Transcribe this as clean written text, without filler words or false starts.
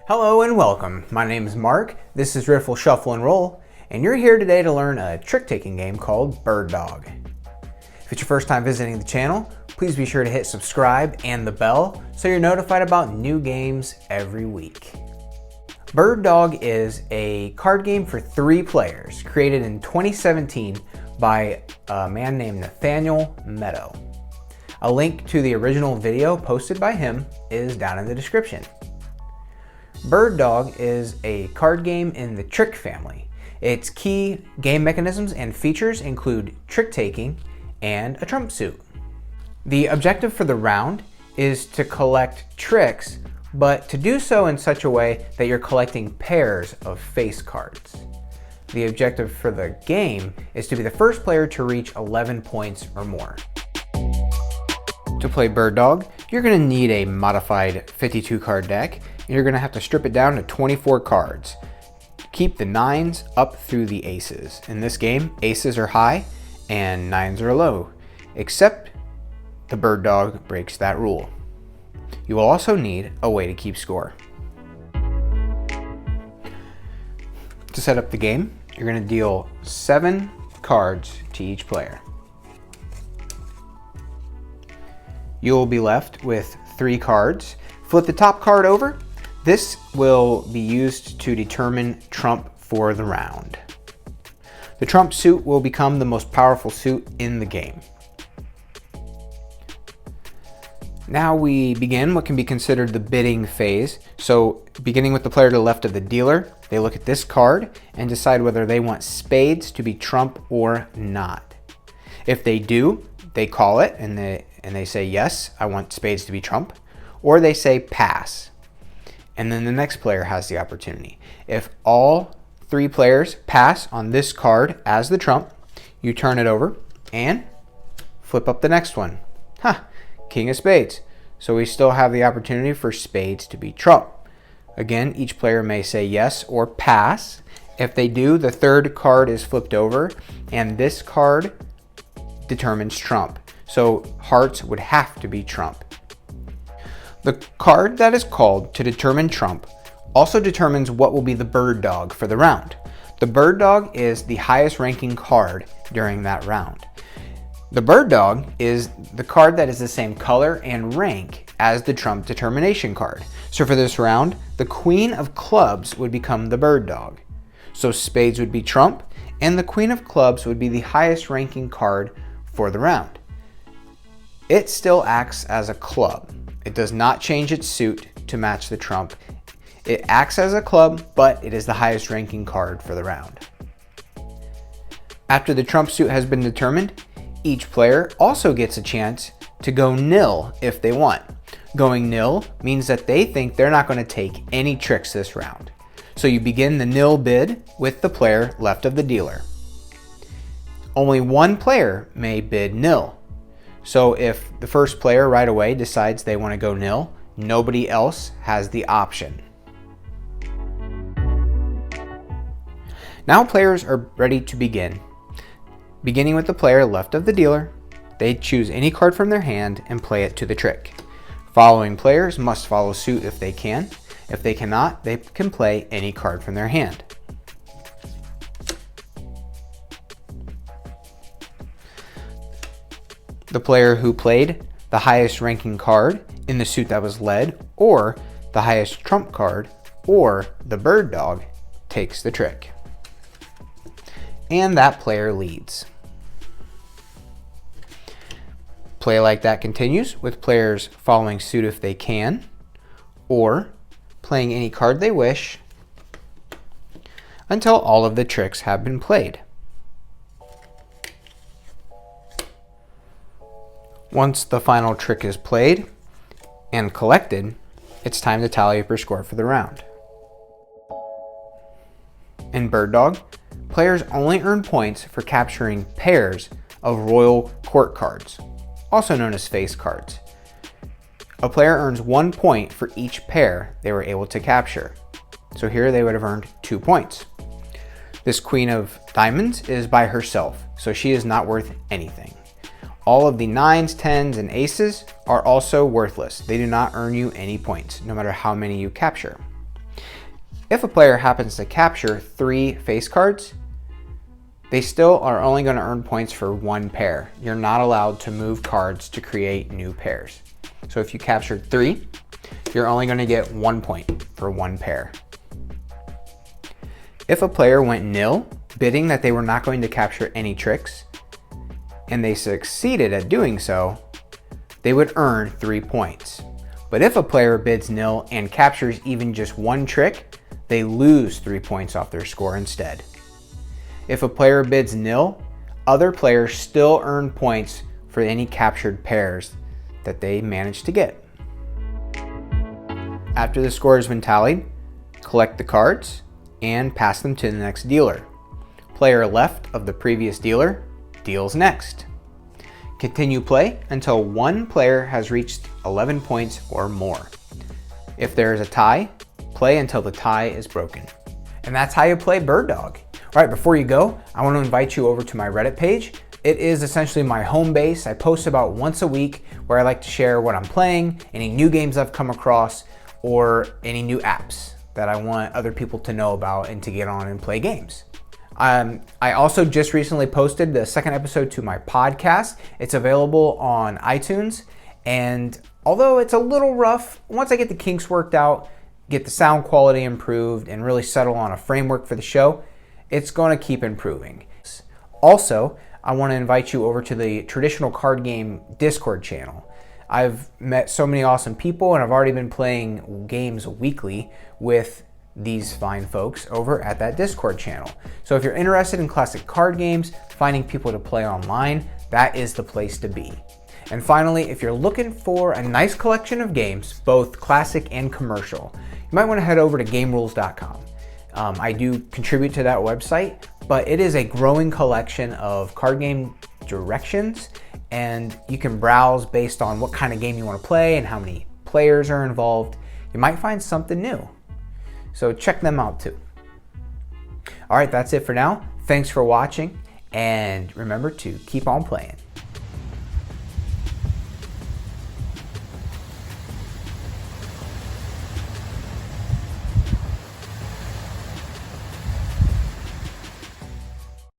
Hello and welcome. My name is Mark, this is Riffle Shuffle and Roll, and you're here today to learn a trick-taking game called Bird Dog. If it's your first time visiting the channel, please be sure to hit subscribe and the bell so you're notified about new games every week. Bird Dog is a card game for 3 players created in 2017 by a man named Nathaniel Meadow. A link to the original video posted by him is down in the description. Bird Dog is a card game in the trick family. Its key game mechanisms and features include trick-taking and a trump suit. The objective for the round is to collect tricks, but to do so in such a way that you're collecting pairs of face cards. The objective for the game is to be the first player to reach 11 points or more. To play Bird Dog, you're going to need a modified 52 card deck. You're going to have to strip it down to 24 cards. Keep the 9s up through the aces. In this game, aces are high and 9s are low, except the Bird Dog breaks that rule. You will also need a way to keep score. To set up the game, you're going to deal 7 cards to each player. You will be left with 3 cards. Flip the top card over. This will be used to determine trump for the round. The trump suit will become the most powerful suit in the game. Now we begin what can be considered the bidding phase. So beginning with the player to the left of the dealer, they look at this card and decide whether they want spades to be trump or not. If they do, they call it and they say, yes, I want spades to be trump, or they say pass. And then the next player has the opportunity. If all 3 players pass on this card as the trump, you turn it over and flip up the next one. King of spades. So we still have the opportunity for spades to be trump. Again, each player may say yes or pass. If they do, the third card is flipped over and this card determines trump. So hearts would have to be trump. The card that is called to determine trump also determines what will be the Bird Dog for the round. The Bird Dog is the highest ranking card during that round. The Bird Dog is the card that is the same color and rank as the trump determination card. So for this round, the Queen of Clubs would become the Bird Dog. So spades would be trump and the Queen of Clubs would be the highest ranking card for the round. It still acts as a club. It does not change its suit to match the trump. It acts as a club, but it is the highest ranking card for the round. After the trump suit has been determined, each player also gets a chance to go nil if they want. Going nil means that they think they're not going to take any tricks this round. So you begin the nil bid with the player left of the dealer. Only one player may bid nil. So if the first player right away decides they want to go nil, nobody else has the option. Now players are ready to begin. Beginning with the player left of the dealer, they choose any card from their hand and play it to the trick. Following players must follow suit if they can. If they cannot, they can play any card from their hand. The player who played the highest ranking card in the suit that was led, or the highest trump card, or the Bird Dog, takes the trick. And that player leads. Play like that continues with players following suit if they can, or playing any card they wish until all of the tricks have been played. Once the final trick is played and collected, it's time to tally up your score for the round. In Bird Dog, players only earn points for capturing pairs of royal court cards, also known as face cards. A player earns 1 point for each pair they were able to capture. So here they would have earned 2 points. This Queen of Diamonds is by herself, so she is not worth anything. All of the 9s, 10s, and aces are also worthless. They do not earn you any points, no matter how many you capture. If a player happens to capture 3 face cards, they still are only going to earn points for 1 pair. You're not allowed to move cards to create new pairs. So if you captured 3, you're only going to get 1 point for 1 pair. If a player went nil, bidding that they were not going to capture any tricks, and they succeeded at doing so, they would earn 3 points. But if a player bids nil and captures even just 1 trick, they lose 3 points off their score instead. If a player bids nil, other players still earn points for any captured pairs that they managed to get. After the score has been tallied, collect the cards and pass them to the next dealer. Player left of the previous dealer deals next. Continue play until one player has reached 11 points or more. If there is a tie, play until the tie is broken. And that's how you play Bird Dog. All right, before you go, I want to invite you over to my Reddit page. It is essentially my home base. I post about once a week where I like to share what I'm playing, any new games I've come across, or any new apps that I want other people to know about and to get on and play games. I also just recently posted the second episode to my podcast. It's available on iTunes, and although it's a little rough, once I get the kinks worked out, get the sound quality improved, and really settle on a framework for the show, it's going to keep improving. Also, I want to invite you over to the Traditional Card Game Discord channel. I've met so many awesome people, and I've already been playing games weekly with these fine folks over at that Discord channel. So if you're interested in classic card games, finding people to play online, that is the place to be. And finally, if you're looking for a nice collection of games, both classic and commercial, you might want to head over to GameRules.com. I do contribute to that website, but it is a growing collection of card game directions, and you can browse based on what kind of game you want to play and how many players are involved. You might find something new. So check them out too. All right, that's it for now. Thanks for watching, and remember to keep on playing.